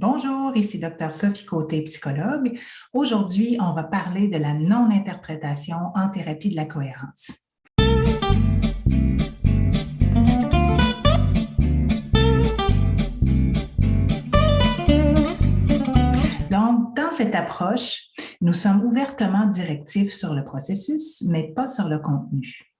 Bonjour, ici Dr Sophie Côté, psychologue. Aujourd'hui, on va parler de la non-interprétation en thérapie de la cohérence. Donc, dans cette approche, nous sommes ouvertement directifs sur le processus, mais pas sur le contenu.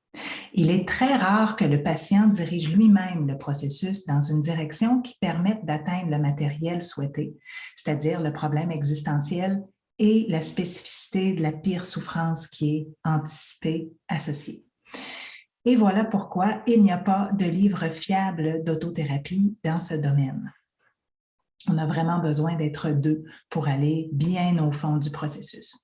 Il est très rare que le patient dirige lui-même le processus dans une direction qui permette d'atteindre le matériel souhaité, c'est-à-dire le problème existentiel et la spécificité de la pire souffrance qui est anticipée, associée. Et voilà pourquoi il n'y a pas de livre fiable d'autothérapie dans ce domaine. On a vraiment besoin d'être deux pour aller bien au fond du processus.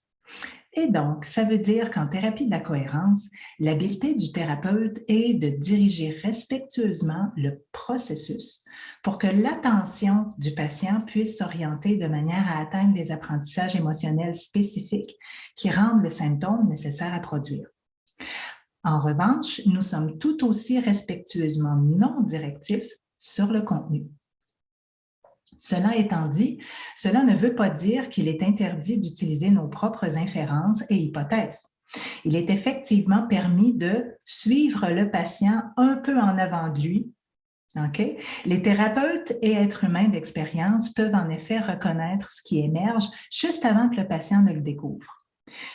Et donc, ça veut dire qu'en thérapie de la cohérence, l'habileté du thérapeute est de diriger respectueusement le processus pour que l'attention du patient puisse s'orienter de manière à atteindre des apprentissages émotionnels spécifiques qui rendent le symptôme nécessaire à produire. En revanche, nous sommes tout aussi respectueusement non directifs sur le contenu. Cela étant dit, cela ne veut pas dire qu'il est interdit d'utiliser nos propres inférences et hypothèses. Il est effectivement permis de suivre le patient un peu en avant de lui. Okay? Les thérapeutes et êtres humains d'expérience peuvent en effet reconnaître ce qui émerge juste avant que le patient ne le découvre.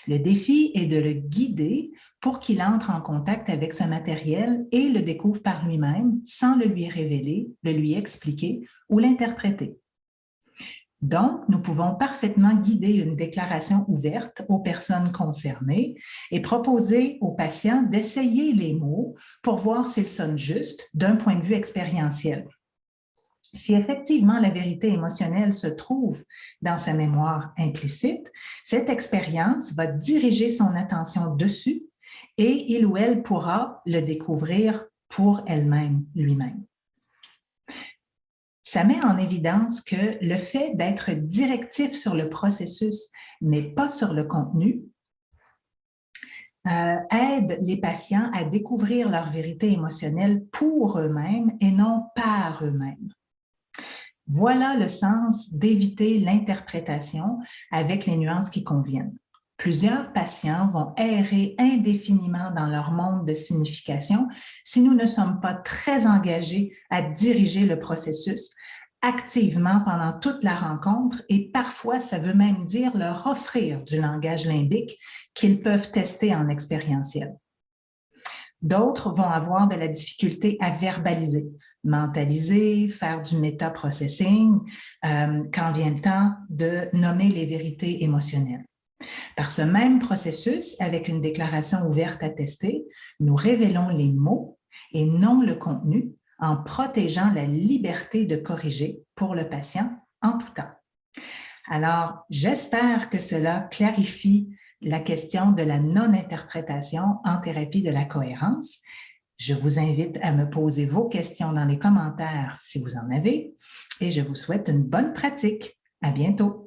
Le défi est de le guider pour qu'il entre en contact avec ce matériel et le découvre par lui-même sans le lui révéler, le lui expliquer ou l'interpréter. Donc, nous pouvons parfaitement guider une déclaration ouverte aux personnes concernées et proposer aux patients d'essayer les mots pour voir s'ils sonnent juste d'un point de vue expérientiel. Si effectivement la vérité émotionnelle se trouve dans sa mémoire implicite, cette expérience va diriger son attention dessus et il ou elle pourra le découvrir pour elle-même, lui-même. Ça met en évidence que le fait d'être directif sur le processus, mais pas sur le contenu, aide les patients à découvrir leur vérité émotionnelle pour eux-mêmes et non par eux-mêmes. Voilà le sens d'éviter l'interprétation avec les nuances qui conviennent. Plusieurs patients vont errer indéfiniment dans leur monde de signification si nous ne sommes pas très engagés à diriger le processus activement pendant toute la rencontre et parfois, ça veut même dire leur offrir du langage limbique qu'ils peuvent tester en expérientiel. D'autres vont avoir de la difficulté à verbaliser, mentaliser, faire du méta-processing quand vient le temps de nommer les vérités émotionnelles. Par ce même processus, avec une déclaration ouverte à tester, nous révélons les mots et non le contenu en protégeant la liberté de corriger pour le patient en tout temps. Alors, j'espère que cela clarifie la question de la non-interprétation en thérapie de la cohérence. Je vous invite à me poser vos questions dans les commentaires si vous en avez et je vous souhaite une bonne pratique. À bientôt.